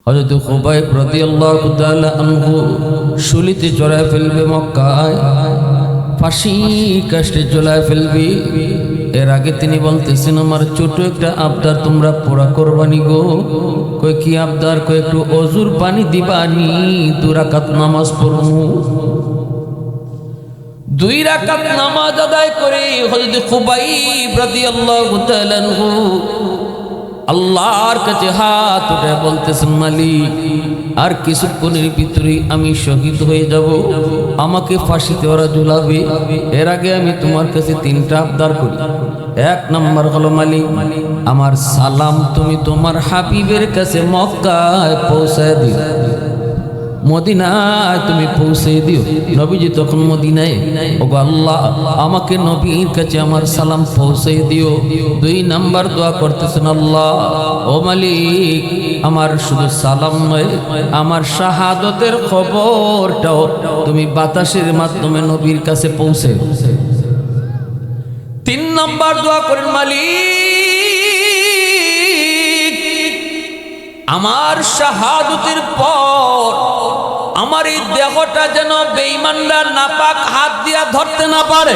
হযরত খুবাইব রাদিয়াল্লাহু তাআলা আনহু শুলিতে চড়ায় ফেলবে মক্কায়, ফাঁসি কাষ্টে ঝুলায় ফেলবে। এর আগে তিনি বলতেছেন, আমার ছোট একটা আবদার তোমরা পুরা করবানি গো। কই কি আবদার? কই একটু অজুর পানি দিবানি, 2 রাকাত নামাজ পড়মু। 2 রাকাত নামাজ আদায় করে হযরত খুবাইব রাদিয়াল্লাহু তাআলা আনহু আল্লাহর কাছে হাত উঠে বলতেছেন, মালিক আর কিছুক্ষণের ভিতরে আমি শহীদ হয়ে যাব, আমাকে ফাঁসিতে ওরা ঝুলাবে। এর আগে আমি তোমার কাছে 3টা আবদার করি। 1 নম্বর হলো, মালিক আমার সালাম তুমি তোমার হাবিবের কাছে মক্কায় পৌঁছায় দিও, মদিনায় তুমি পৌঁছে দিও। নবীজি তখন মদিনায়। ওগো আল্লাহ, আমাকে নবীর কাছে আমার সালাম পৌঁছে দিও। 2 নাম্বার দোয়া করতেছেন, আল্লাহ ও মালিক আমার শুধু সালাম নয়, আমার শাহাদতের খবরটাও তুমি বাতাসের মাধ্যমে নবীর কাছে পৌঁছে। 3 নাম্বার দোয়া করেন, মালিক আমার শাহাদতের পর আমার এই দেহটা যেন বেঈমানরা নাপাক হাত দিয়া ধরতে না পারে,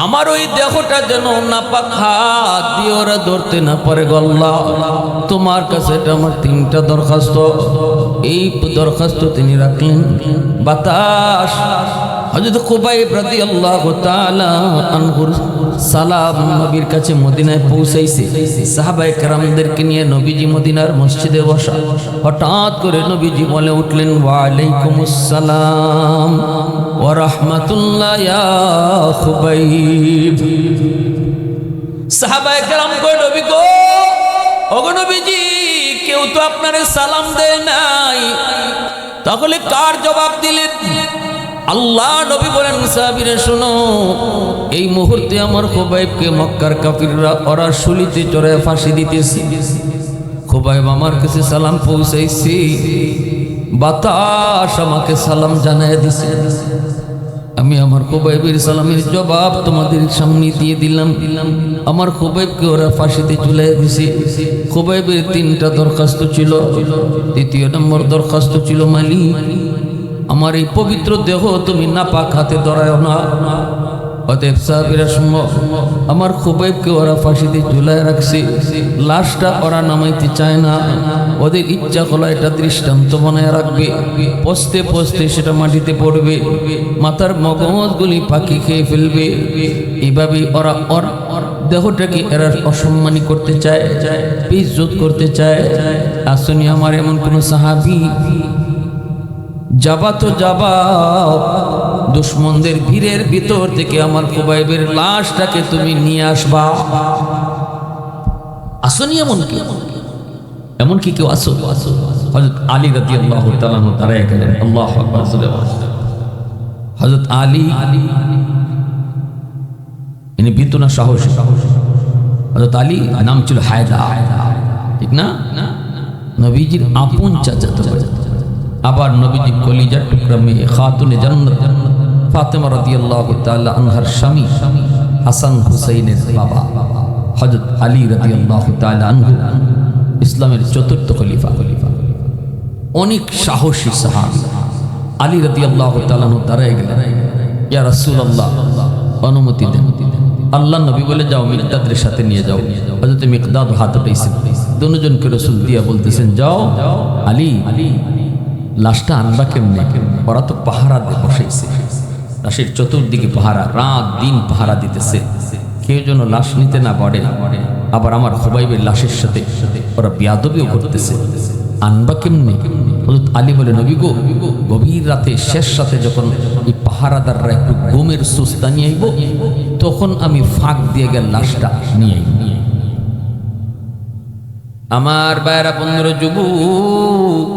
আমার ওই দেহটা যেন নাপাক হাত দিয়ে ওরা ধরতে না পারে। গো আল্লাহ, তোমার কাছে এটা আমার 3টা দরখাস্ত। এই দরখাস্ত তিনি রাখলেন। বাতাস হযরত খুবাইব রাদিয়াল্লাহু তাআলা আনহুর সালাম নবীর কাছে মদিনায় পৌঁছাইছে। সাহাবায়ে কেরামদেরকে নিয়ে নবীজি মদিনার মসজিদে বসা। হঠাৎ করে নবীজি বলে উঠলেন, ওয়া আলাইকুমুস সালাম ওয়া রাহমাতুল্লাহ ইয়া খুবাইব। সাহাবায়ে কেরাম কয়, নবী গো, ওগো নবীজি, কেউ তো আপনারে সালাম দেয় নাই, তাহলে কার জবাব দিলেন? আল্লাহ নবী বলেন, সাহাবীরা শোনো, এই মুহূর্তে আমার খুবাইবকে মক্কার কাফিররা ওরা শুলিতে চড়ায় ফাঁসি দিতেছে। খুবাইব আমার কাছে সালাম পৌঁছাইছে, বাতাস আমাকে সালাম জানায় দিছে। আমি আমার খুবাইবের সালামের জবাব তোমাদের সামনে দিয়ে দিলাম। আমার খুবাইবকে ওরা ফাঁসিতে ঝুলাই দিছে। খুবাইবের 3টা দরখাস্ত ছিল। 3য় নম্বর দরখাস্ত ছিল, মালিক আমার এই পবিত্র দেহ তুমি নাপাক হাতে ধরায় না। অতএব সাহাবীরা শুনো, আমার খুবাইবকে ওরা ফাঁসিতে ঝুলায় রাখছে, লাশটা ওরা নামাইতে চায় না। ওদের ইচ্ছা হলো এটা দৃষ্টান্ত বানায় রাখবে, পচতে পচতে সেটা মাটিতে পড়বে, মাথার মগজগুলি পাখি খেয়ে ফেলবে। এইভাবে ওরা দেহটাকে এরা অসম্মানী করতে চায়, বেইজ্জত করতে চায়। আসুনি আমার এমন কোন সাহাবী যাবা তো যাবা, দুশ্মনদের ভিড়ের ভিতর থেকে আমার খুবাইবের লাশটাকে তুমি নিয়ে আসবা। আসনি এমনকি কেউ আসো? হযরত আলী রাদিয়াল্লাহু তাআলা তারা গেলেন। আল্লাহু আকবার। হযরত আলী ইনি বিতুনা সাহসী। হযরত আলী নাম ছিল হায়দার, ঠিক না? নবীজির আপন চাচাতো ভাই, আবার নবীজি কলিজার টুকরা মেয়ে খাতুনে জান্নাত ফাতেমা রাদিয়াল্লাহু তাআলা আনহার স্বামী হাসান হুসাইনের বাবা হযরত আলী রাদিয়াল্লাহু তাআলা আনহু, ইসলামের 4র্থ খলিফা। অনেক সাহসী সাহাবী। আলী রাদিয়াল্লাহু তাআলা আনহু দাঁড়ায় গেলেন, ইয়া রাসূলুল্লাহ অনুমতি দেন। আল্লাহ নবী বলে, যাও মিকদাদের সাথে নিয়ে যাও। হযরত মিকদাদ হাত উঠাইছেন, দুজনকে রাসূল দিয়া বলতেছেন, যাও আলী, লাশটা আনবা কেমনে? ওরা তো পাহারা দিয়ে বসাইছে, লাশের চতুর্দিকে পাহারা, রাত দিন পাহারা দিতেছে, কেউ যেন লাশ নিতে না পারে। আবার আমার খুবাইবের লাশের সাথে ওরা বেয়াদবিও করতেছে, আনবা কেমনে? হযরত আলী বলে, নবী গো, গভীর রাতে শেষ রাতে যখন এই পাহারাদাররা একটু ঘুমের সুস্তা নিয়ে আইব, তখন আমি ফাঁক দিয়ে গেল লাশটা নিয়ে আইব। আমার ভাইরা বন্ধুরা, যুবক,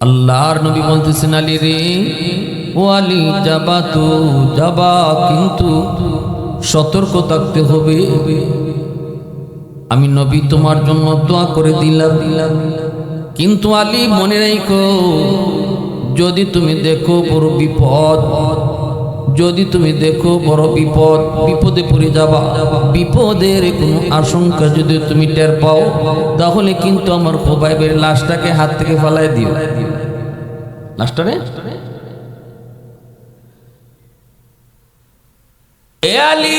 আল্লাহর নবী বলতেছেন, আলী রে, ও আলী, যাবা তো যাবা, কিন্তু সতর্ক থাকতে হবে। আমি নবী তোমার জন্য দোয়া করে দিলাম, কিন্তু আলী মনে রাখো, যদি তুমি দেখো বড় বিপদ, যদি তুমি দেখো বড় বিপদ, বিপদে পড়ে যাবা, বিপদের কোনো আশঙ্কা যদি তুমি টের পাও, তাহলে কিন্তু আমার খুবাইবের লাশটাকে হাত থেকে ফালাই দিও। লাশটারে এ আলী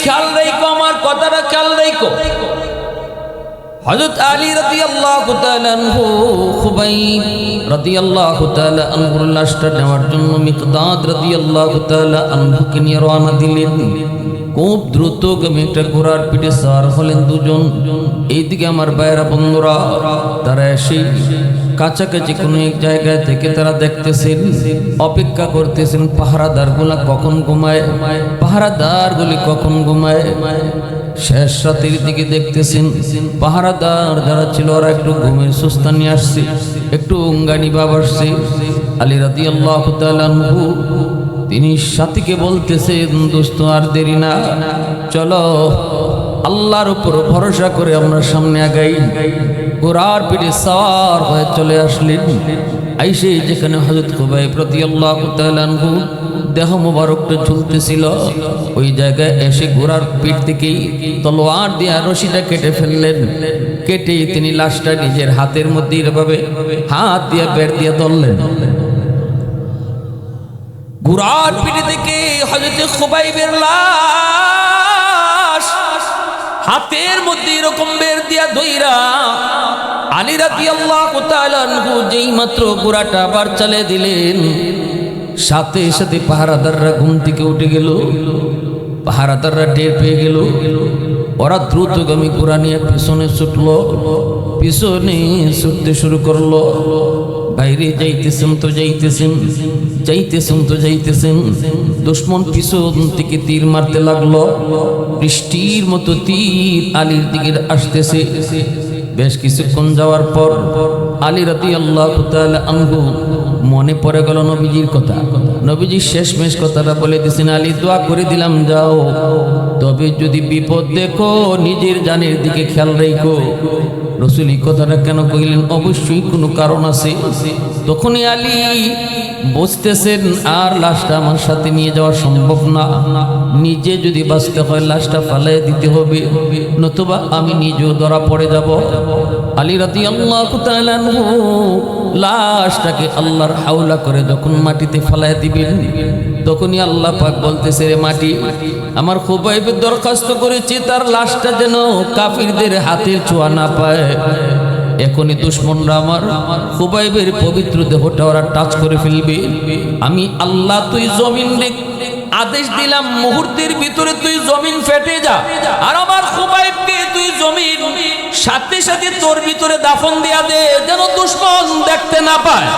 খেয়াল রাখো, আমার কথাটা খেয়াল রাখো। হযরত আলী রাদিয়াল্লাহু তাআলা আনহু খুবাইব রাদিয়াল্লাহু তাআলা আনহুর লাশটা নেওয়ার জন্য মিকদাদ রাদিয়াল্লাহু তাআলা আনহুকে নিয়ে রওনা দিলেন। খুব দ্রুতগামী একটা ঘোড়ার পিঠে সওয়ার হলেন দুজন। এইদিকে আমার ভাইয়েরা বন্ধুরা, তারা এসে কাছাকাছি কোনো এক জায়গায় থেকে তারা দেখতেছেন, অপেক্ষা করতেছেন পাহারাদারগুলা কখন ঘুমায়, পাহারাদারগুলি কখন ঘুমায়। শেষ রাতের দিকে দেখতেছেন পাহারাদার যারা ছিল ওরা একটু ঘুমের সুস্থা নিয়ে আসছে, একটু উঙ্গানি ভাব আসছে। আলী রাদিয়াল্লাহু তাআলা আনহু তিনি সাথীকে বলতেছেন, দোস্ত আর দেরি না, চলো আল্লাহর উপর ভরসা করে আমরা সামনে আগাই। ঘোড়ার পিঠে সওয়ার হয়ে চলে আসলেন। আইসে যেখানে হযরত খুবাইব রাদিয়াল্লাহু তাআলা আনহু দেহ মোবারকটা ঝুলতেছিল, ওই জায়গায় এসে ঘোড়ার পিঠ থেকেই তলোয়ার দিয়ে রশিটা কেটে ফেললেন। কেটে তিনি লাশটা নিজের হাতের মধ্যে এভাবে হাত দিয়ে বের দিয়ে ধরলেন। ঘোড়ার পিঠে থেকে হযরত খুবাইবের লাশ হাতের মধ্যে এরকম বের দিয়া ধইরা আলী রাদিয়াল্লাহু তাআলা আনহু যেই মাত্র ঘোড়াটা আবার চালে দিলেন, সাথে সাথে পাহারাদাররা ঘুম থেকে উঠে গেল। পাহারাদাররা টের পেয়ে গেল, ওরা দ্রুতগামী ঘোড়া নিয়ে পিছনে ছুটলো, পিছনে ছুটতে শুরু করলো। বাইরে যাইতেছেন তো যাইতেছেন, যাইতেছেন তো যাইতেছেন, দুশমন পিছন থেকে তীর মারতে লাগলো। বৃষ্টির মতো তীর আলীর দিকে আসতেছে। বেশ কিছুক্ষণ যাওয়ার পর আলী রাদিয়াল্লাহু তাআলা আনহু মনে পড়ে গেল নবীজির কথা। নবীজি শেষমেশ কথাটা বলে দিয়েছেন, আলী দোয়া করে দিলাম যাও, তবে যদি বিপদ দেখো নিজের জানের দিকে খেয়াল রাখো। রাসূল এই কথাটা কেন কইলেন? অবশ্যই কোনো কারণ আছে। তখনই আলী বুঝতেছেন আর লাশটা আমার সাথে নিয়ে যাওয়া সম্ভব না, নিজে যদি বাঁচতে হয় লাশটা ফালাই দিতে হবে, নতুবা আমি নিজেও ধরা পড়ে যাব। আলী রাদিয়াল্লাহু তাআলা আনহু লাশটাকে আল্লাহর হাওলা করে যখন মাটিতে ফালাই দিবেন, তখনই আল্লাহ পাক বলতেছে, রে মাটি, আমার খুবাইবের দরখাস্ত করেছি তার লাশটা যেন কাফিরদের হাতের ছোঁয়া না পায়। এখনই দুশমনরা আমার খুবাইবের পবিত্র দেহটা ওরা টাচ করে ফেলবে। আমি আল্লাহ তুই জমিন আদেশ দিলাম, মুহূর্তের ভিতরে তুই জমিন ফেটে যা, আর আমার খুবাইবকে তুই জমিন সাথে সাথে তোর ভিতরে দাফন দিয়া দে, যেন দুশমন দেখতে না পায়।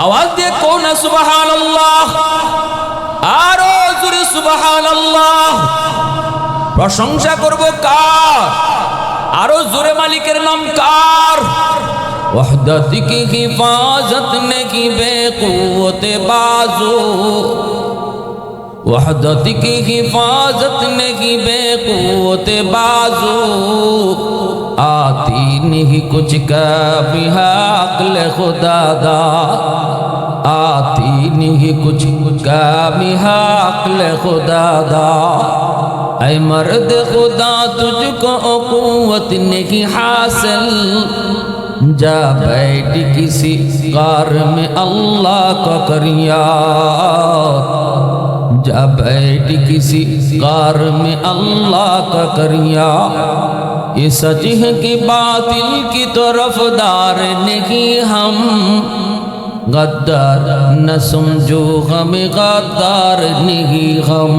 আওয়াজ দিয়ে কোন সুবহানাল্লাহ, আরো জোরে সুবহানাল্লাহ। প্রশংসা করব কার? আরো জোরে মালিকের নাম কার? वहदत की हिफाजत नहीं बेक़ुव्वत बाज़ू, वहदत की हिफाजत नहीं बेक़ुव्वत बाज़ू, आती नहीं कुछ कभी अक़्ल खुदा दा, आती नहीं कुछ कभी अक़्ल खुदा दा। ऐ मर्द खुदा तुझको क़ुव्वत नहीं हासिल, जा बैठ किसी कार में अल्लाह का करिया, जा बैठ किसी कार में अल्लाह का करिया। ये सच है कि बातिल की तरफदार नहीं हम, गद्दार न समझो हमें गद्दार नहीं हम,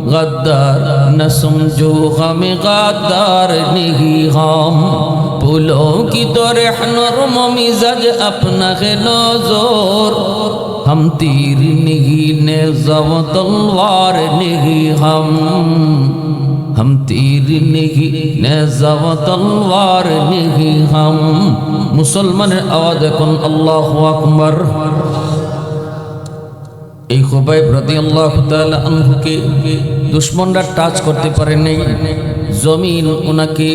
गद्दार न समझो हमें गद्दार नहीं हम। फूलों की तरह नर्म मिजाज अपना है नौजोर, हम तीर नहीं नेज़ा व तलवार नहीं हम तीर नहीं नेज़ा व तलवार नहीं हम। मुसलमाনের আওয়াজ এখন আল্লাহু আকবার। এই খুবাইব রাদিয়াল্লাহু তাআলা আনহুকে দুশমনরা টাচ করতে পারে নাই, জমিন ওনাকে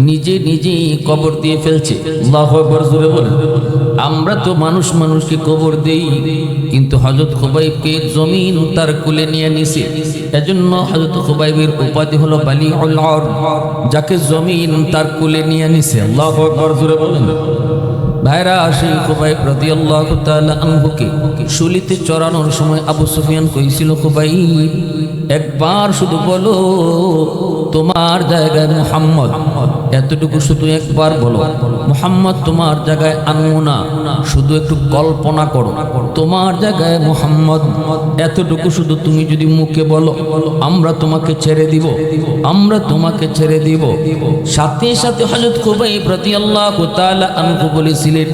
নিজে নিজেই কবর দিয়ে ফেলছে। আল্লাহু আকবার জোরে বলেন। আমরা তো মানুষ মানুষকে কবর দেই, কিন্তু হযরত খুবাইবকে জমিন তার কোলে নিয়ে নিছে। এজন্য হযরত খুবাইবের উপাধি হলো বালিউল আরদ, যাকে জমিন তার কোলে নিয়ে নিছে। আল্লাহু আকবার, জোরে বলেন। ভাইরা, সেই খুবাইব রাদিয়াল্লাহু তাআলা আনহুকে শুলিতে চড়ানোর সময় আবু সুফিয়ান কইছিল, খুবাইব একবার শুধু বলো তোমার জায়গায় মুহাম্মদ, এতটুকু শুধু একবার বলো। মুহাম্মদ তোমার জায়গায় আনবো না, শুধু একটু কল্পনা করো তোমার জায়গায় মুহাম্মদ, এতটুকু শুধু তুমি যদি মুখে বলো, আমরা তোমাকে ছেড়ে দিব, আমরা তোমাকে ছেড়ে দিব। সাথে সাথে হযরত খুবাইব রাদিয়াল্লাহু তাআলা আনহু বলেছিলেন,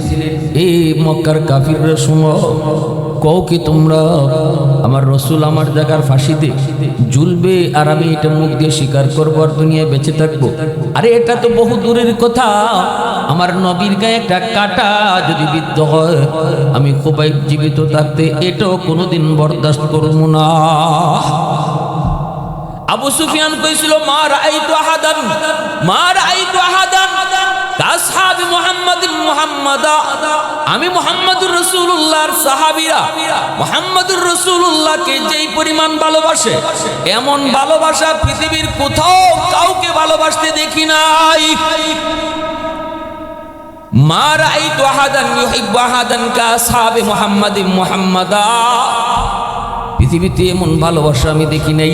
এই মক্কার কাফিররা শুনো, কও কি তোমরা আমার রসুল আমার জায়গার ফাঁসিতে ঝুলবে আর আমি এটা মুখ দিয়ে স্বীকার করবো আর দুনিয়ায় বেঁচে থাকবো? আরে এটা তো বহু দূরের কথা। আমার নবীর গায়ে একটা কাঁটা যদি বিদ্ধ হয়, আমি খুবাইব জীবিত থাকতে এটাও কোনোদিন বরদাস্ত করব না। আবু সুফিয়ান কইছিল, মা রাআইতু আহাদান, মা রাআইতু আহাদান কাসহাবি মুহাম্মাদিন মুহাম্মাদা, আমি মুহাম্মদুর রাসূলুল্লাহর সাহাবীরা মুহাম্মদুর রাসূলুল্লাহকে যেই পরিমাণ ভালোবাসে, এমন ভালোবাসা পৃথিবীর কোথাও কাউকে ভালোবাসতে দেখি নাই। মা রাআইতু আহাদান ইউহিব্বু আহাদান কাসহাবি মুহাম্মাদিন মুহাম্মাদা, পৃথিবীতে এমন ভালোবাসা আমি দেখি নাই।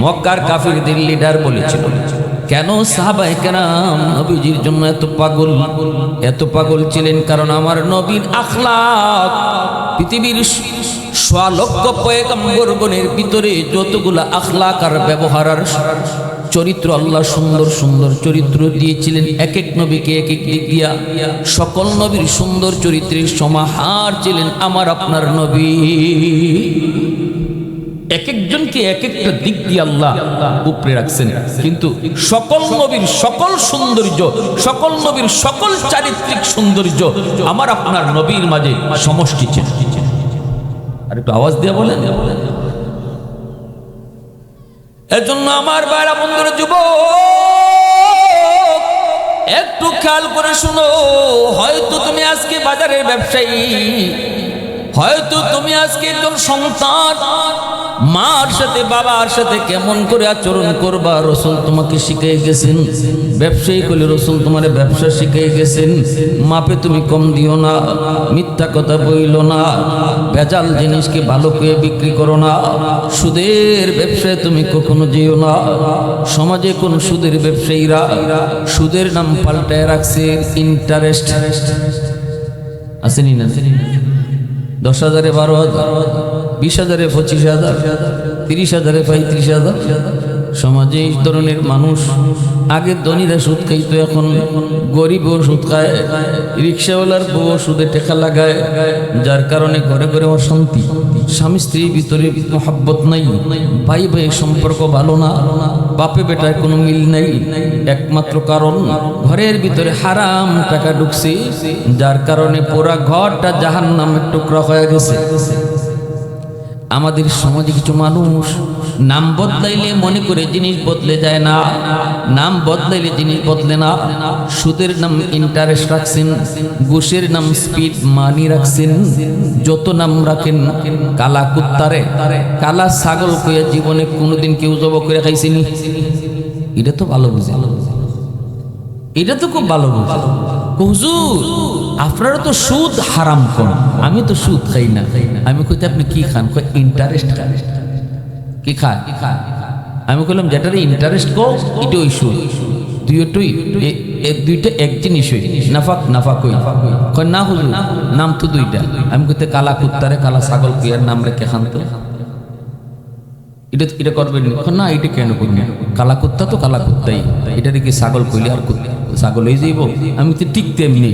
মক্কার কাফিরদের লিডার বলেছিল, কেন সাহাবায়ে কেরাম নবীজির জন্য এত পাগল ছিলেন? কারণ আমার নবীর আখলাক পৃথিবীর 100 লক্ষ পয়গম্বরগণের ভিতরে যতগুলা আখলাক আর ব্যবহার আর চরিত্র আল্লাহ সুন্দর সুন্দর চরিত্র দিয়েছিলেন, এক এক নবীকে এক এক দিক দিয়া সকল নবীর সুন্দর চরিত্রের সমাহার ছিলেন আমার আপনার নবী। এক একজনকে এক একটা দিক দিয়ে আল্লাহ উপরে রাখছেন, কিন্তু সকল নবীর সকল সৌন্দর্য, সকল নবীর সকল চারিত্রিক সৌন্দর্য আমার আপনার নবীর মাঝে সমষ্টি ছিল। আর একটু আওয়াজ দিয়ে বলেন। এজন্য আমার ভাইরা বন্ধুরা, যুবক একটু খেয়াল করে শুনো, হয়তো তুমি আজকে বাজারের ব্যবসায়ী, হয়তো তুমি আজকে একজন সন্তান, মার সাথে বাবার সাথে কেমন করে আচরণ করবা রাসূল তোমাকে শিখিয়ে গেছেন। ব্যবসায়ী করলে রাসূল তোমার ব্যবসা শিখিয়ে গেছেন। মাপে তুমি কম দিও না, মিথ্যা কথা বইলো না, ভেজাল জিনিসকে ভালো করে বিক্রি করো না, সুদের ব্যবসায় তুমি কখনো যেও না। সমাজে কোন সুদের ব্যবসায়ীরা সুদের নাম পাল্টায় রাখছে ইন্টারেস্ট। আসেনি না? 10,000-এ 12,000, 20,000-এ 25,000, 30,000-এ 35,000। সমাজে এই ধরনের মানুষ, আগে ধনীরা সুদ খাইতো, এখন গরিবও সুদ খায়, রিক্সাওয়ালার বউ সুদে টেকা লাগায়, যার কারণে ঘরে ঘরে অশান্তি, স্বামী স্ত্রীর ভিতরে মহব্বত নাই, ভাই ভাই সম্পর্ক ভালো না, বাপে বেটায় কোনো মিল নাই। একমাত্র কারণ ঘরের ভিতরে হারাম টাকা ঢুকছে, যার কারণে পুরা ঘরটা জাহান্নামের টুকরা হয়ে গেছে। আমাদের সমাজে কিছু মানুষ নাম বদলাইলে মনে করে জিনিস বদলে যায় না, নাম বদলাইলে জিনিস বদলে না। সুদের নাম ইন্টারেস্ট রাখছেন, ঘুষের নাম স্পিড মানি রাখছেন, যত নাম রাখেন। কালা কুত্তারে কালা ছাগল কইয়া জীবনে কোনোদিন কেউ জব করে খাইছিনি? এটা তো ভালো বুঝে, এটা তো খুব ভালো বুঝে। হুজুর আপনারা তো সুদ হারাম খান, আমি তো সুদ খাই না। আমি কইতে আপনি কি খান? ইন্টারেস্ট খান। কি খায়? আমি কইলাম যেটারে ইন্টারেস্ট কো এটা ওই সুদ, দুইটা এক জিনিসই, নাফাক নাফাক কই না হুজুর, নাম তো দুইটা। আমি কইতে কালা কুত্তারে কালা ছাগল কিয়ার নাম রেখে খান তো এটা করবেন না? এটা কেন করবেন? কালা কুত্তা তো কালা কুত্তাই, এটা কি ছাগল কইলে আর ছাগল হয়ে যাইব? আমি তো ঠিক তেমনি,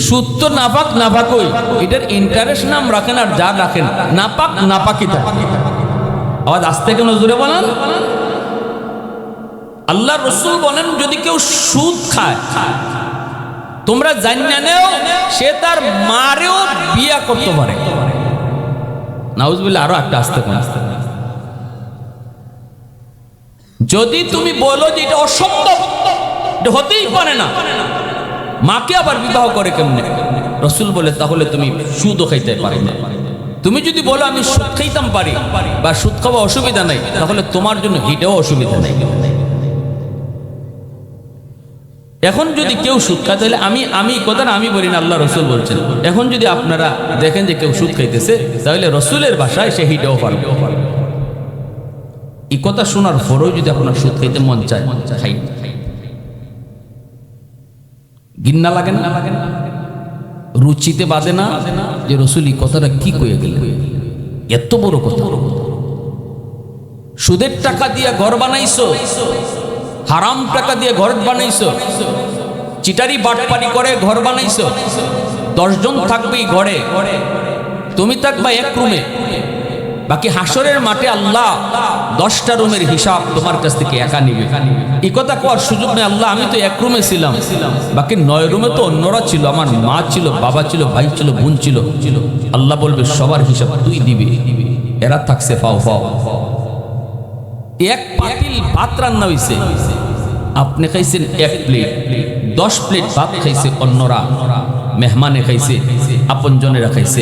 সুদ তো নাপাক নাপাকই, এটার ইন্টারেস্ট নাম রাখেন আর যা রাখেন নাপাক নাপাকি থাকে। আওয়াজ আসতে কেন জোরে বলেন? আল্লাহ রাসূল বলেন, যদি কেউ সুদ খায় তোমরা জানিনা নেও, সে তার মারেও বিয়া করতে পারে। নাউজুবিল্লাহ। আরো একটা আসতে কেন? যদি তুমি বলো যে এটা অসম্ভব, এটা হতেই পারে না, মাকে আবার বিবাহ করে কেমনে? রসুল বলে তাহলে তুমি সুদও খাইতে পারি না। তুমি যদি বলো আমি সুদ খাইতাম পারি বা সুদ খাওয়া অসুবিধা নাই, তাহলে তোমার জন্য এটাও অসুবিধা নাই। এখন যদি কেউ সুদ খায় তাহলে আমি কথাটা আমি বলি না, আল্লাহ রসুল বলছেন। এখন যদি আপনারা দেখেন যে কেউ সুদ খাইতেছে, তাহলে রসুলের ভাষায় সে হিটাও পারবে। এই কথা শোনার পরেও যদি আপনার সুদ খাইতে মন চায়, খাই, গিন্না লাগে না, রুচিতে বাজে না যে রসুল এই কথাটা কি কয়ে গেল, এত বড় কথা। সুদের টাকা দিয়ে ঘর বানাইছো, হারাম টাকা দিয়ে ঘর বানাইছো, চিটারি বাটপারি করে ঘর বানাইছো, 10 জন থাকবে ঘরে, তুমি থাকবা এক রুমে, বাকি হাসরের মাঠে আল্লাহ 10টা রুমের হিসাব তোমার কাছ থেকে একা নিবে। এই কথা কোয়ার সুযোগ নেই, আল্লাহ আমি তো এক রুমে ছিলাম, বাকি 9 রুমে তো অন্যরা ছিল, আমার মা ছিল, বাবা ছিল, ভাই ছিল, বোন ছিল। আল্লাহ বলবে সবার হিসাব তুই দিবি, এরা থাকছে ফাও ফাও। এক পাতিল ভাত রান্না হইছে, আপনি খাইছেন 1 প্লেট, 10 প্লেট ভাত খাইছে অন্যরা, মেহমানে খাইছে, আপনজনেরা খাইছে,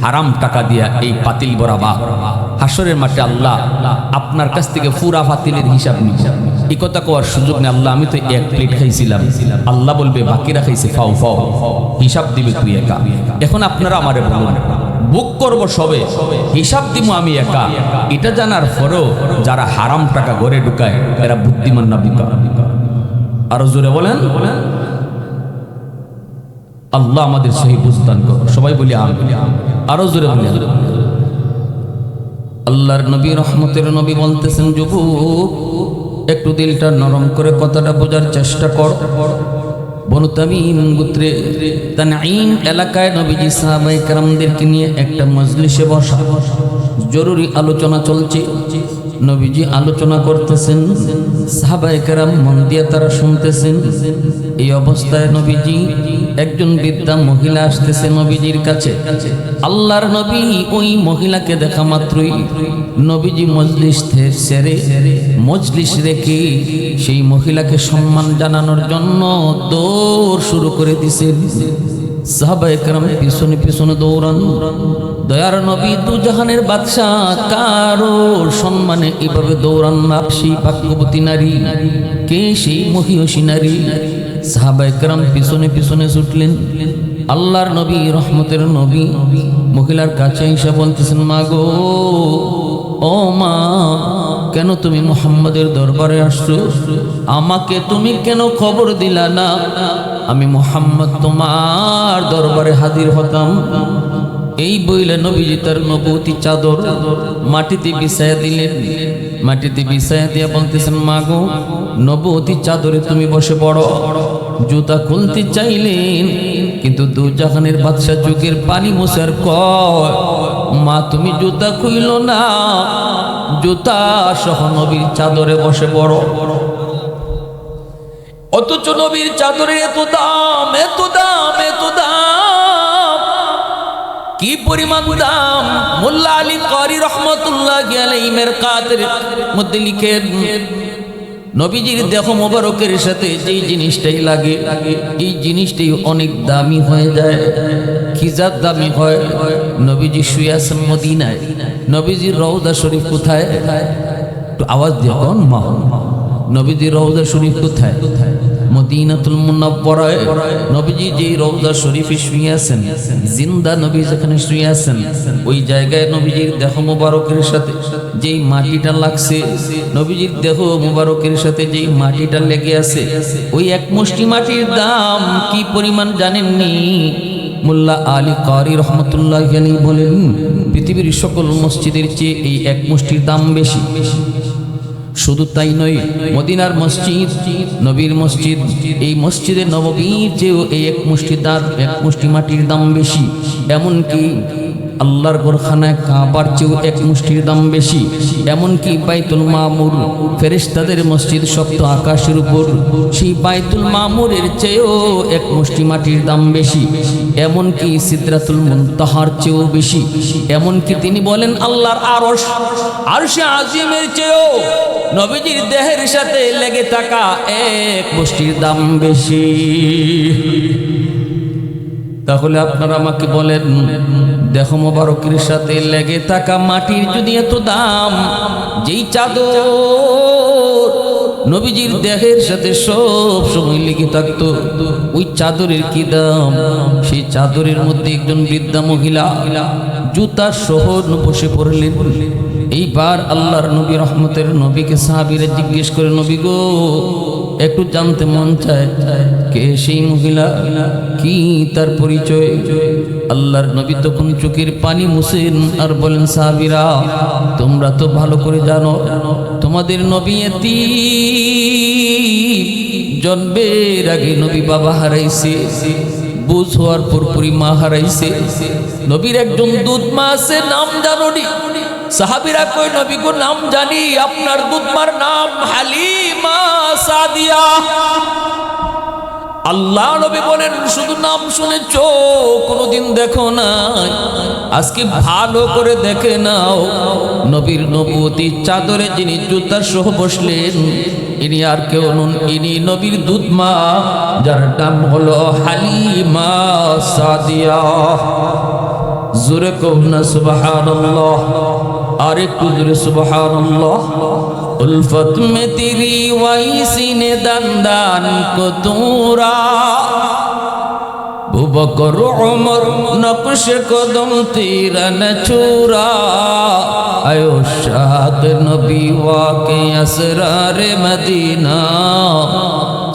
হারাম টাকা দিয়া এই পাতিল ভরা ভাত। হাসরের মাঠে আল্লাহ আপনার কাছ থেকে পুরা পাতিলের হিসাব নিবে। এই কথা কোয়ার সুযোগ নেই, আল্লাহ আমি তো 1 প্লেট খাইছিলাম। আল্লাহ বলবে বাকিরা খাইছে ফাও ফাও, হিসাব দিবে তুই একা। এখন আপনারা আমারে বলুন, বুক করব সবে, হিসাব দিব আমি একা, এটা জানার পরেও যারা হারাম টাকা ঘরে ঢুকায় এরা বুদ্ধিমান না বোকা? আরো জোরে বলেন। আল্লাহ আমাদের সহি বুঝদান করো, সবাই বলি আমিন। আরো জোরে বলি। আল্লাহর নবী রহমতের নবী বলতেছেন, যুবক একটু দিলটা নরম করে কথাটা বোঝার চেষ্টা কর। বনু তামিম গোত্রে তানঈম এলাকায় নবীজি সাহাবায়ে কেরামদেরকে নিয়ে একটা মজলিসে বসা, জরুরি আলোচনা চলছে। নবীজি আলোচনা করতেছেন, সাহাবায়ে কেরাম মন দিয়ে তারা শুনতেছেন। এই অবস্থায় নবীজি একজন বৃদ্ধা মহিলা আসতেছে নবীজির কাছে। আল্লাহর নবী ওই মহিলাকে দেখা মাত্রই নবীজি মজলিস ছেড়ে মজলিস রেখে সেই মহিলাকে সম্মান জানানোর জন্য দৌড় শুরু করে দিছেন। সাহাবায়ে কেরাম পিছনে পিছনে দৌড়ান। দয়ার নবী দুজাহানের বাদশাহ, কারো সম্মানে এভাবে দৌড়ান না। সেই ভাগ্যবতী নারী কে? সেই মহিষী নারী। সাহাবায়ে কেরাম পিছনে পিছনে ছুটলেন। আল্লাহর নবী রহমতের নবী মহিলার কাছে এসে বলতেছেন, মা গো, ও মা, কেন তুমি মুহাম্মদের দরবারে আসছো? আমাকে তুমি কেন খবর দিলা না? আমি মুহাম্মদ তোমার দরবারে হাজির হতাম। এই বইলে নবীজি তার নবুতি চাদর মাটিতে বিছায়া দিলেন। মাটিতে বিছায়া দিয়া বলতেছেন, মা গো, নবুতি চাদরে তুমি বসে পড়ো। জুতা খুলতে চাইলেন, কিন্তু দুজাহানের বাদশা চোখের পানি মোছার কয়, মা তুমি জুতা খুইল না, জুতা সহ নবীর চাদরে বসে পড়ো। অথচ নবীর চাদরের এত দাম, এত দাম, এত দাম, কি পরিমাণ দাম! মোল্লা আলী কারি রহমতুল্লাহি আলাইহি মেরকাতের মধ্যে লিখেন, নবীজির দেহ মোবারকের সাথে যেই জিনিসটাই লাগে, এই জিনিসটাই অনেক দামি হয়ে যায়। খিজার দামি হয়। নবীজি শুয়ে আছেন মদিনায়। নবীজির রওজা শরীফ কোথায়? একটু আওয়াজ দিয়ে কোন মা, নবীজির রওজা শরীফ কোথায়? মদিনাতুল মুনাওয়ারায়। নবীজি যেই রওজা শরীফে শুয়ে আছেন, জিন্দা নবী যেখানে শুয়ে আছেন, ওই জায়গায় নবীজির দেহ মোবারকের সাথে যেই মাটিটা লাগছে, নবীজির দেহ মোবারকের সাথে যেই মাটিটা লেগে আছে, ওই এক মুষ্টি মাটির দাম কি পরিমাণ জানেননি? মোল্লা আলী কারি রহমতুল্লাহি আলাইহি বলেন, পৃথিবীর সকল মসজিদের চেয়ে এই এক মুষ্টির দাম বেশি। শুধু তাই নয়, মদিনার মসজিদ, নবীর মসজিদ, এই মসজিদে নববীর চেয়েও এই এক মুষ্টি মাটির দাম বেশি। এমনকি আল্লাহর ঘরখানায় কাবার চেয়েও এক মুষ্টির দাম বেশি। এমনকি বাইতুল মামুর, ফেরেশতাদের মসজিদ সপ্ত আকাশের উপর, সেই বাইতুল মামুরের চেয়েও এক মুষ্টি মাটির দাম বেশি। এমনকি সিদরাতুল মুনতাহার চেয়েও বেশি। এমনকি তিনি বলেন আল্লাহর আরশ, আরশে আজিমের চেয়েও নবীজির দেহের সাথে লেগে থাকা এক মুষ্টির দাম বেশি। তাহলে আপনারা আমাকে বলেন, দেহ মোবারকের সাথে লেগে থাকা মাটির যদি এত দাম, যেই চাদর নবীজির দেহের সাথে সব সময় লেগে থাকতো, ওই চাদরের কি দাম? সেই চাদরের মধ্যে একজন বৃদ্ধা মহিলা জুতা সহ বসে পড়লেন। এইবার আল্লাহর নবী রহমতের নবীকে সাহাবীরা জিজ্ঞেস করে, নবী গো, একটু জানতে মন চায় কে সেই মহিলা, কি তার পরিচয়? আল্লাহর নবী তখন চোখের পানি মুছেন আর বলেন, সাহাবীরা তোমরা তো ভালো করে জানো তোমাদের নবী এতিম, জন্মের আগে নবী বাবা হারাইছে, বুঝ হওয়ার পরপরই মা হারাইছে। নবীর একজন দুধ মা আছে, নাম জানো নি? সাহাবীরা কই, নবী গো নাম জানি, আপনার দুধ মার নাম হালিমা সাদিয়া। আল্লাহ নবী বলেন, শুধু নাম শুনেছো, কোনোদিন দেখো না, আজকে ভালো করে দেখে নাও। নবীর নবুয়তির চাদরে যিনি জুতার সহ বসলেন, ইনি আর কেউ নন, ইনি নবীর দুধ মা, যার নাম হলো হালিমা সাদিয়া। জোরে কও না সুবহানাল্লাহ, আর একটু জোরে সুবহানাল্লাহ। उल्फत में तेरी वैसी ने दंदान को तूरा, बुबकर उमर नक्श कदम तेरा न छूरा, आयो शाक नबी वाके असरार मदीना,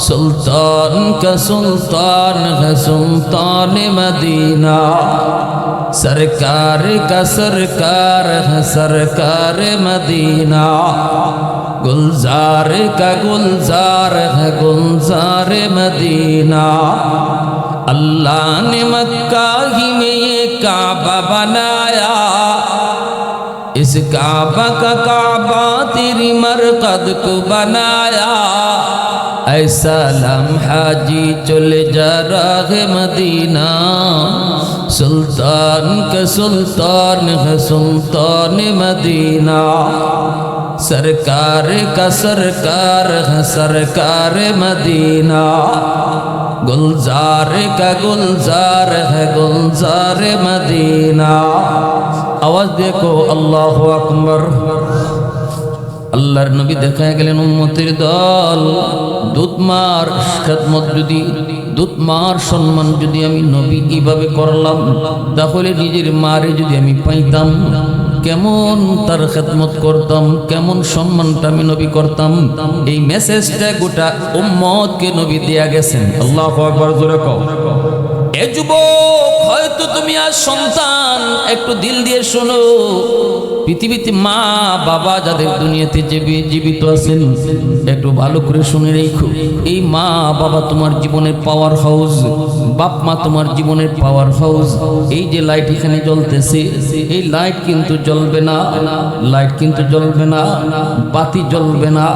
सुल्तान का सुल्तान है सुल्तान मदीना, सरकार का सरकार है सरकार मदीना, गुलजार का गुलजार है गुलजार मदीना। अल्लाह ने मक्का ही में ये काबा बनाया, इस काबा का काबा तेरी मरकद को बनाया, ऐसा लम्हा जी चले जा राहे मदीना, सुल्तान का सुल्तान है सुल्तान मदीना, सरकार का सरकार है सरकार मदीना, गुलजार का गुलजार है गुलजार मदीना। आवाज देखो, अल्लाह अकबर। আল্লাহর নবী দেখা গেলেন উম্মতের দল, দুধমার খেদমত যদি, দুধমার সম্মান যদি আমি নবী এইভাবে করলাম, তাহলে নিজের মারে যদি আমি পাইতাম, কেমন তার খেদমত করতাম, কেমন সম্মানটা আমি নবী করতাম। এই মেসেজটা গোটা উম্মতকে নবী দেয়া গেছেন। আল্লাহু আকবার, জোরে কও। এ যুবক, হয়তো তুমি আজ সন্তান, একটু দিল দিয়ে শোনো, পৃথিবীতে মা বাবা যাদের দুনিয়াতে জীবিত আছেন, একটু ভালো করে শুনে রেখো, এই মা বাবা তোমার জীবনের পাওয়ার হাউস, বাপ মা তোমার জীবনের পাওয়ার হাউস। এই যে লাইট এখানে জ্বলতেছে, এই লাইট কিন্তু জ্বলবে না, লাইট কিন্তু জ্বলবে না, বাতি জ্বলবে না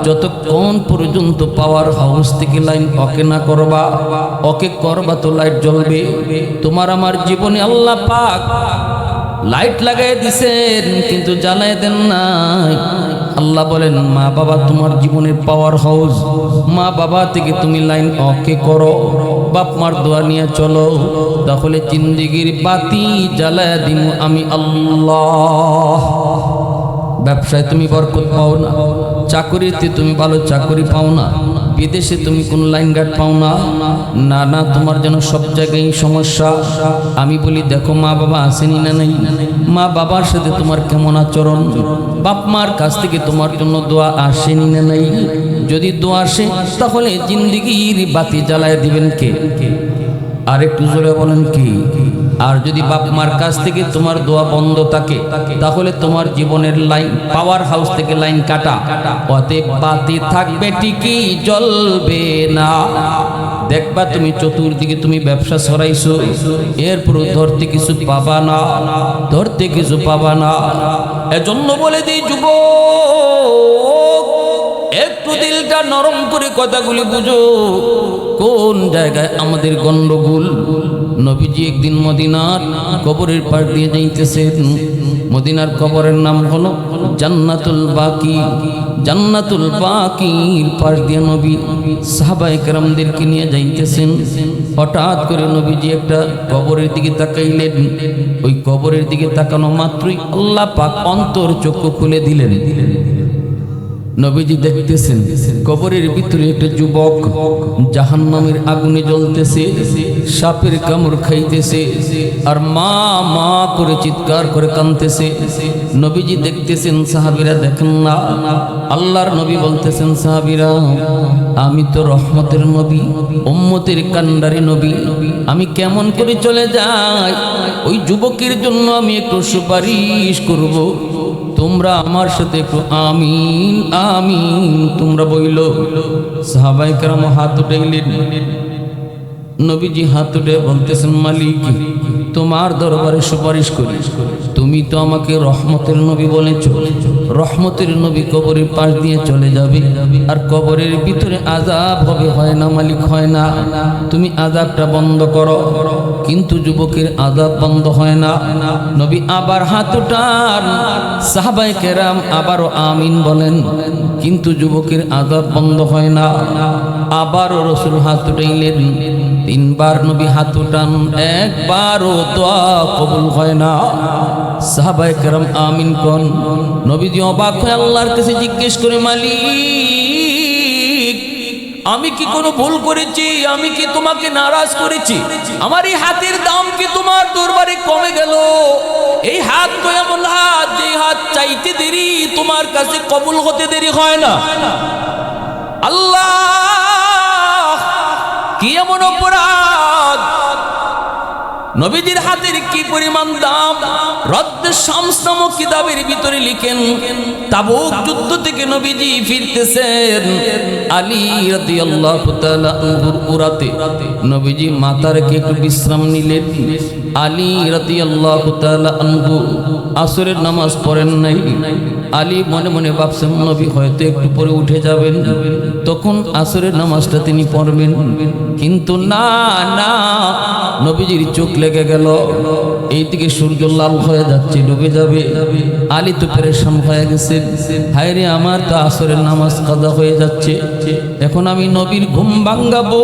যতক্ষণ পর্যন্ত পাওয়ার হাউস থেকে লাইন ওকে না করবা। ওকে করবা তো লাইট জ্বলবে। তোমার আমার জীবনে আল্লাহ পাক লাইট লাগাই দিছেন, কিন্তু জ্বালাই দেন নাই। আল্লাহ বলেন, মা বাবা তোমার জীবনের পাওয়ার হাউস, মা বাবা থেকে তুমি লাইন ওকে করো, বাপ মার দোয়া নিয়ে চলো, তাহলে জিন্দেগির বাতি জ্বালায় দিব আমি আল্লাহ। ব্যবসায় তুমি বরকত পাও না, চাকরিতে তুমি ভালো চাকরি পাও না, বিদেশে তুমি কোনো লাইন গার্ড পাও না, না না, তোমার যেন সব জায়গায় সমস্যা। আমি বলি, দেখো মা বাবা আসেনি না নাই, মা বাবার সাথে তোমার কেমন আচরণ, বাপ মার কাছ থেকে তোমার জন্য দোয়া আসেনি না নাই। যদি দোয়া আসে, তাহলে জিন্দেগির বাতি জ্বালায় দিবেন কে? আর একটু জোরে বলেন কি? আর যদি বাপ মার কাছ থেকে তোমার দোয়া বন্ধ থাকে, তাহলে তোমার জীবনের লাইন, পাওয়ার হাউস থেকে লাইন কাটা, অতএব বাতি থাকবে ঠিকই, জ্বলবে না। দেখবা তুমি চতুর্দিকে তুমি ব্যবসা ছড়াইছো, এরপর ধরতে কিছু পাবা না, ধরতে কিছু পাবা না। এজন্য বলে দিই যুবক, একটু দিলটা নরম করে কথাগুলি বুঝো, কোন জায়গায় আমাদের গন্ডগোল। নবীজি একদিন মদিনার কবরের পাশ দিয়ে যাইতেছেন, মদিনার কবরের নাম হলো জান্নাতুল বাকি। জান্নাতুল বাকির পাশ দিয়ে নবী সাহাবায়ে কেরামদেরকে নিয়ে যাইতেছেন। হঠাৎ করে নবীজি একটা কবরের দিকে তাকাইলেন। ওই কবরের দিকে তাকানো মাত্রই আল্লাহ পাক অন্তর চক্ষু খুলে দিলেন। নবীজি দেখতেছেন কবরের ভিতরে একটা যুবক জাহান্নামের আগুনে জ্বলতেছে, সাপের কামড় খাইতেছে, আর মা মা করে চিৎকার করে কাঁদতেছে। নবীজি দেখতেছেন, সাহাবীরা দেখেন না। আল্লাহর নবী বলতেছেন, সাহাবীরা আমি তো রহমতের নবী, উম্মতের কান্ডারি নবী, আমি কেমন করে চলে যাই? ওই যুবকের জন্য আমি একটু সুপারিশ করব, তোমরা আমার সাথে একটু আমিন আমিন তোমরা বইল। সাহাবায়ে কেরাম হাত উঠাইলেন। নবীজি হাত উঠে বলতেছেন, মালিক তোমার দরবারে সুপারিশ করি, তুমি তো আমাকে রহমতের নবী বলেছ, রহমতের নবী কবরের পাশ দিয়ে চলে যাবে, আর কবরের ভিতরে আযাব হবে, হয় না মালিক, হয় না, তুমি আযাবটা বন্ধ করো। কিন্তু যুবকের আযাব বন্ধ হয় না। নবী আবার হাত উঠান, সাহাবায়ে কেরাম আবারও আমিন বলেন, কিন্তু যুবকের আযাব বন্ধ হয় না। আবারও রাসূল হাত উঠাইলেন। তিনবার নবী হাত উঠান, একবারও দোয়া কবুল হয় না। সাহাবায়ে কেরাম আমিন কোন। নবীজি অবাক হয়ে আল্লাহর কাছে জিজ্ঞেস করে, মালিক আমি কি কোনো ভুল করেছি? আমি কি তোমাকে নারাজ করেছি? আমার এই হাতের দাম কি তোমার দরবারে কমে গেল? এই হাত তো এমন হাত, যে হাত চাইতে দেরি তোমার কাছে কবুল হতে দেরি হয় না। আল্লাহ কি এমন অপরাধ? নবীজির হাতের কি পরিমাণ দাম? রদ্দ শামস নামক কিতাবের ভিতরে লিখেন, তাবুক যুদ্ধ থেকে নবীজি ফিরতেছেন, আলী রাদিয়াল্লাহু তাআলা আনহুর উরাতে নবীজি মাথা রেখে একটু বিশ্রাম নিলেন। আলী রাদিয়াল্লাহু তাআলা আনহু আসরের নামাজ পড়েন নাই। আলী মনে মনে ভাবছেন, নবী হয়তো একটু পরে উঠে যাবেন, তখন আসরের নামাজটা তিনি পড়বেন। কিন্তু না না, নবীজির চোখ লেগে গেল, এইদিকে সূর্য লাল হয়ে যাচ্ছে, ডুবে যাবে। আলী তো পেরেশান হয়ে গেছেন, হায় রে আমার তো আসরের নামাজ কাজা হয়ে যাচ্ছে, এখন আমি নবীর ঘুম ভাঙাবো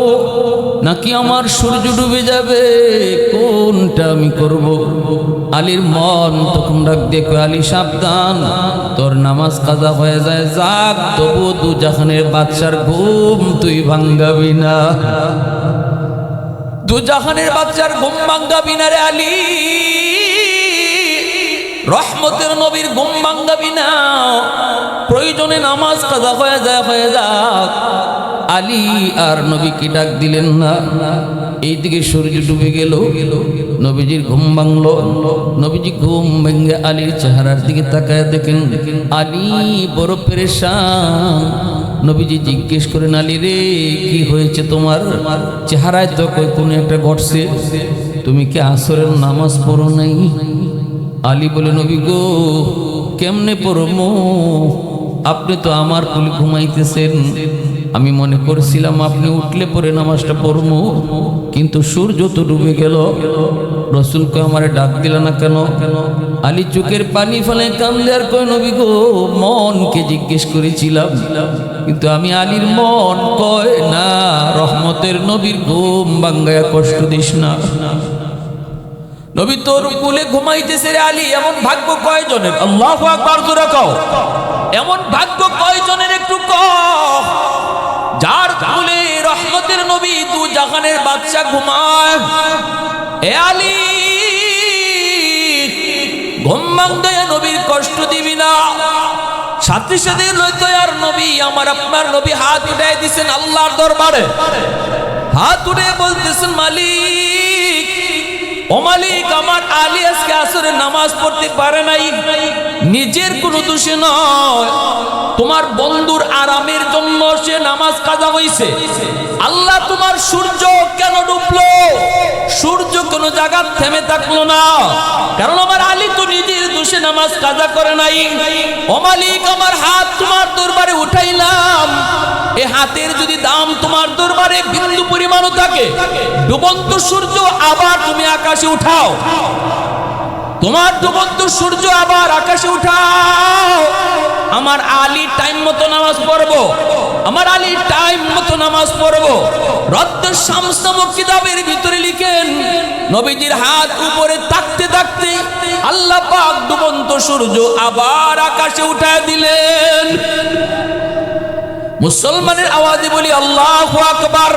নাকি আমার সূর্য ডুবে যাবে, কোনটা আমি করব? আলীর মন তখন ডাক দিয়ে কয়, আলী সাবধান, তোর নামাজ কাজা হয়ে যায় যাক, তবু দু জাহানের বাদশার ঘুম তুই ভাঙাবি না, দু জাহানের বাদশার ঘুম ভাঙাবি না রে আলী, রহমতের নবীর ঘুম ভাঙাবি না, প্রয়োজনে নামাজ কাজা হয়ে যায়, হয়ে যাক। আলী আর নবীকে ডাক দিলেন না। এইদিকে সূর্য ডুবে গেল, নবীজির ঘুম ভাঙলো। নবীজি ঘুম ভেঙে আলীর চেহারার দিকে তাকায় দেখেন আলী বড় পেরেশান। নবীজি জিজ্ঞেস করেন, আলী রে কি হয়েছে তোমার? চেহারায় তো কোনো একটা ঘটছে, তুমি কি আসরের নামাজ পড়ো নাই? আলী বলে, নবী গো কেমনে পড়বো, আপনি তো আমার কোলে ঘুমাইতেছেন, আমি মনে করছিলাম আপনি উঠলে পরে নামাজটা পড়বো, কিন্তু সূর্য তো ডুবে গেল। রাসূলকে আমারে ডাক দিল না কেন? আলী চোখের পানি ফেলে কান্দে আর কয়, নবী গো মনকে জিজ্ঞেস করেছিলাম, কিন্তু আমি আলীর মন কয় না, রহমতের নবীর ঘুম ভাঙ্গায়া কষ্ট দিস না। নবী তোর কোলে ঘুমাইতেছে রে আলী, এমন ভাগ্য কয়জনের? আল্লাহু আকবার জোরে কও, এমন ভাগ্য কয়জনের একটু কও, যার কোলে রহমতের নবী দু জাহানের বাদশা ঘুমায়। এ আলী ঘুম ভাঙ্গায়া নবীর কষ্ট দিবি না। সাথে সাথে লইতো আর নবী, আমার আপনার নবী হাত উঠাই দিছেন আল্লাহর দরবারে, হাত উঠে বলতেছেন, মালিক ও মালিক, আমার আলী আজকে আসরের নামাজ পড়তে পারে নাই, নিজের কোনো দোষে নয়, তোমার বন্ধুর আরামের জন্য সে নামাজ কাজা হইছে। আল্লাহ তোমার সূর্য কেন ডুবলো? সূর্য কোন জায়গা থেমে থাকলো না, কারণ আমার আলী তো নিজের দোষে নামাজ কাজা করে নাই। ও মালিক, আমার হাত তোমার দরবারে উঠাইলাম, এ হাতের যদি দাম তোমার দরবারে বিন্দু পরিমাণও থাকে, ডুবন্ত সূর্য আবার তুমি আকাশে উঠাও। তোমার ডুবন্ত সূর্য আবার আকাশে উঠাও, আমার আলী টাইম মতো নামাজ পড়বো, আমার আলী টাইম মতো নামাজ পড়বো। রদ্দুশ শামস নামক কিতাবের ভিতরে লিখেন, নবীজির হাত উপরে থাকতে থাকতে আল্লাহ পাক ডুবন্ত সূর্য আবার আকাশে উঠায় দিলেন। মুসলমানের আওয়াজে বলি আল্লাহু আকবার।